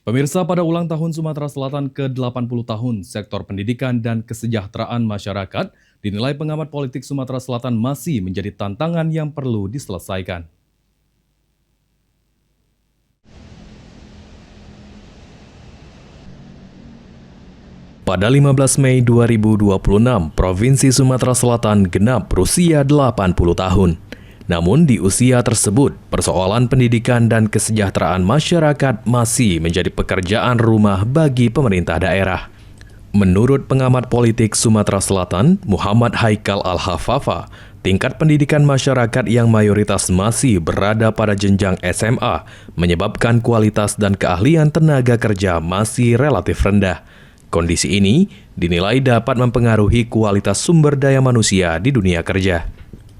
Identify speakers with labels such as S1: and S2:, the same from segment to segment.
S1: Pemirsa, pada ulang tahun Sumatera Selatan ke-80 tahun, sektor pendidikan dan kesejahteraan masyarakat dinilai pengamat politik Sumatera Selatan masih menjadi tantangan yang perlu diselesaikan. Pada 15 Mei 2026, Provinsi Sumatera Selatan genap berusia 80 tahun. Namun di usia tersebut, persoalan pendidikan dan kesejahteraan masyarakat masih menjadi pekerjaan rumah bagi pemerintah daerah. Menurut pengamat politik Sumatera Selatan, Muhammad Haikal Al-Hafafa, tingkat pendidikan masyarakat yang mayoritas masih berada pada jenjang SMA menyebabkan kualitas dan keahlian tenaga kerja masih relatif rendah. Kondisi ini dinilai dapat mempengaruhi kualitas sumber daya manusia di dunia kerja.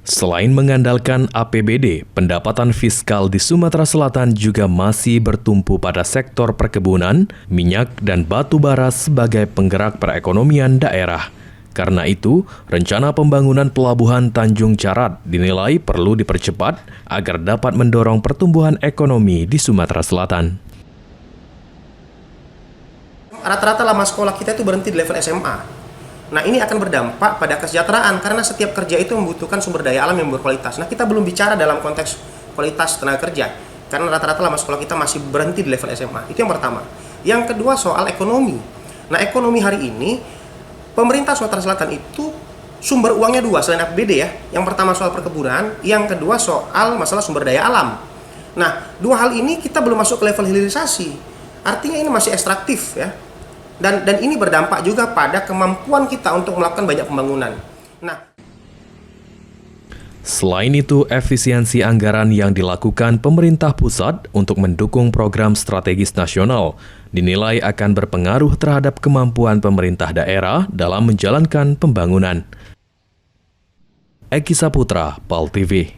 S1: Selain mengandalkan APBD, pendapatan fiskal di Sumatera Selatan juga masih bertumpu pada sektor perkebunan, minyak, dan batu bara sebagai penggerak perekonomian daerah. Karena itu, rencana pembangunan pelabuhan Tanjung Carat dinilai perlu dipercepat agar dapat mendorong pertumbuhan ekonomi di Sumatera Selatan.
S2: Rata-rata lama sekolah kita itu berhenti di level SMA. Nah, ini akan berdampak pada kesejahteraan karena setiap kerja itu membutuhkan sumber daya alam yang berkualitas. Nah, kita belum bicara dalam konteks kualitas tenaga kerja karena rata-rata lama sekolah kita masih berhenti di level SMA. Itu yang pertama. Yang kedua soal ekonomi. Nah, ekonomi hari ini pemerintah Sumatera Selatan itu sumber uangnya dua selain APBD ya. Yang pertama soal perkebunan, yang kedua soal masalah sumber daya alam. Nah, dua hal ini kita belum masuk ke level hilirisasi. Artinya ini masih ekstraktif ya. Dan ini berdampak juga pada kemampuan kita untuk melakukan banyak pembangunan.
S1: Selain itu, efisiensi anggaran yang dilakukan pemerintah pusat untuk mendukung program strategis nasional dinilai akan berpengaruh terhadap kemampuan pemerintah daerah dalam menjalankan pembangunan. Eki Saputra, PAL TV.